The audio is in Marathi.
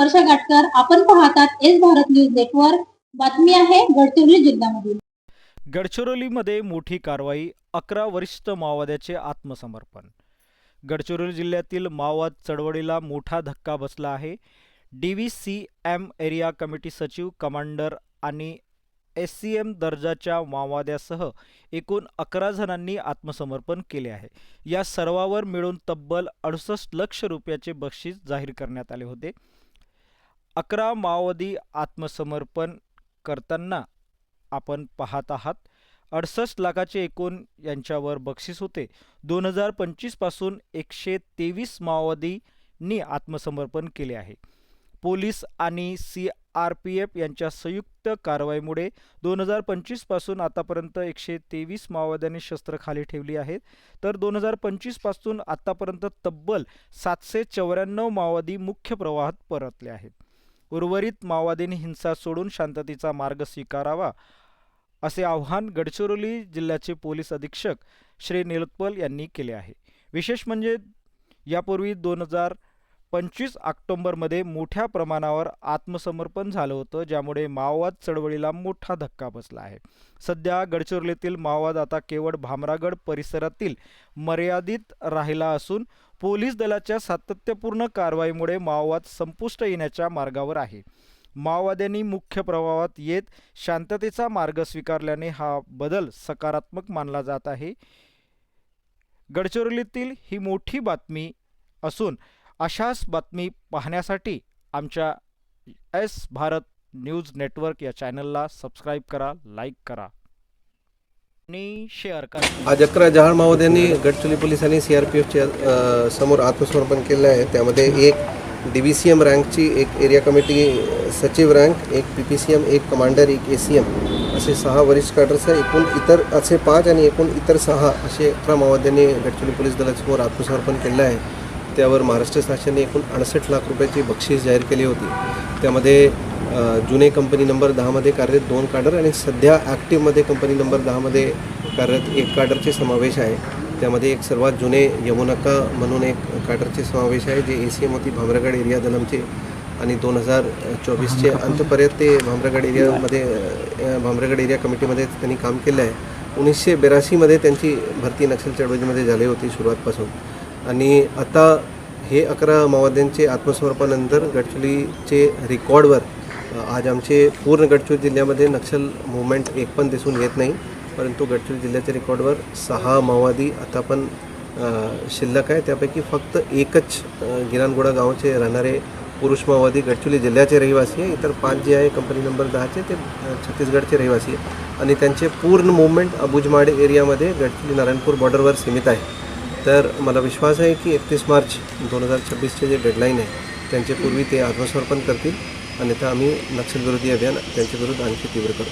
वर्षा गाटकर. आपण पाहतात एस भारत न्यूज नेटवर्क. बातमी आहे गडचिरोली जिल्ह्यामधील. गडचिरोलीमध्ये मोठी कारवाई, 11 वरिष्ठ माओवाद्याचे आत्मसमर्पण. गडचिरोली जिल्ह्यातील माओवाद चळवळीला मोठा धक्का बसला आहे. DVCM एरिया कमिटी सचिव, कमांडर आणि SCM दर्जाच्या माओवाद्यासह एकूण 11 जणांनी आत्मसमर्पण केले आहे. या सर्वांवर मिळून तब्बल 68 लाख रुपयाचे बक्षीस जाहीर करण्यात आले होते. 11 माओवादी आत्मसमर्पण करताना आपण पाहत आहात. 68 लाखाचे एकूण यांच्यावर बक्षीस होते. 2025 पासून 123 माओवादींनी आत्मसमर्पण केले आहे. पोलीस आणि CRPF यांच्या संयुक्त कारवाईमुळे 2025 पासून आतापर्यंत 123 माओवाद्यांनी शस्त्र खाली ठेवली आहेत. तर 2025 पासून आतापर्यंत तब्बल 794 माओवादी मुख्य प्रवाहात परतले आहेत. उर्वरित माओवादींनी हिंसा सोडून शांततेचा मार्ग स्वीकारावा असे आवाहन गडचिरोली जिल्ह्याचे पोलीस अधीक्षक श्री निलोत्पल यांनी केले आहे. विशेष म्हणजे यापूर्वी 2025 ऑक्टोबरमध्ये मोठ्या प्रमाणावर आत्मसमर्पण झालं होतं, ज्यामुळे माओवाद चळवळीला मोठा धक्का बसला आहे. सध्या गडचिरोलीतील माओवाद आता केवळ भामरागड परिसरातील मर्यादित राहिला असून पोलीस दलाच्या सातत्यपूर्ण कारवाईमुळे माओवाद संपुष्ट येण्याच्या मार्गावर आहे. माओवाद्यांनी मुख्य प्रवाहात येत शांततेचा मार्ग स्वीकारल्याने हा बदल सकारात्मक मानला जात आहे. गडचिरोलीतील ही मोठी बातमी असून अशाच बातमी पाहण्यासाठी आमच्या एस भारत न्यूज नेटवर्क या चॅनलला सबस्क्राईब करा, लाईक करा आणि शेअर करा. आज 11 जहाल माओवाद्यांनी गडचिरोली पोलिसांनी CRPFच्या समोर आत्मसमर्पण केलं आहे. त्यामध्ये एक DVCM रँकची, एक एरिया कमिटी सचिव रँक, एक PPCM, एक कमांडर, एक ACM असे 6 वरिष्ठ कॅडर्स आहे. एकूण इतर असे 5 आणि एकूण इतर 6 असे 11 माओवाद्यांनी गडचिरोली पोलीस दलासमोर आत्मसमर्पण केलं आहे. त्यावर महाराष्ट्र शासनाने एकूण 68 लाख रुपयाची बक्षीस जाहीर केली होती. त्यामध्ये जुने कंपनी नंबर 10मध्ये कार्यरत 2 कॅडर आणि सध्या ॲक्टिव्हमध्ये कंपनी नंबर 10मध्ये कार्यरत 1 कॅडरचे समावेश आहे. त्यामध्ये एक सर्वात जुने यमुनाका म्हणून एक कॅडरचे समावेश आहे, जे ACM होती भामरागड एरिया दलमचे आणि 2024चे अंतपर्यंत ते भामरागड एरिया कमिटीमध्ये त्यांनी काम केलं आहे. 1982मध्ये त्यांची भरती नक्षल चळवळीमध्ये झाली होती सुरुवातपासून. आणि आता हे 11 माओवाद्यांचे आत्मसमर्पणानंतर गडचिरोलीचे रेकॉर्डवर आज आमचे पूर्ण गडचिरोली जिल्ह्यामध्ये नक्षल मूवमेंट एक पण दिसून येत नाही, परंतु गडचिरोली जिल्ह्याच्या रेकॉर्डवर 6 माओवादी आता पण शिल्लक आहे. त्यापैकी फक्त एकच गिरानगोडा गावाचे राहणारे पुरुष माओवादी गडचिरोली जिल्ह्याचे रहिवासी आहे. इतर 5 जे आहे कंपनी नंबर 10चे ते छत्तीसगडचे रहिवासी आहे आणि त्यांचे पूर्ण मूवमेंट अबुजमाड एरियामध्ये गडचिरोली नारायणपूर बॉर्डरवर सीमित आहे. तर मला विश्वास आहे की 31 मार्च 2026चे जे डेडलाईन आहे त्यांचे पूर्वी ते आत्मसमर्पण करतील, अन्यथा आम्ही नक्षलविरोधी अभियान त्यांच्या विरुद्ध आणखी तीव्र करू.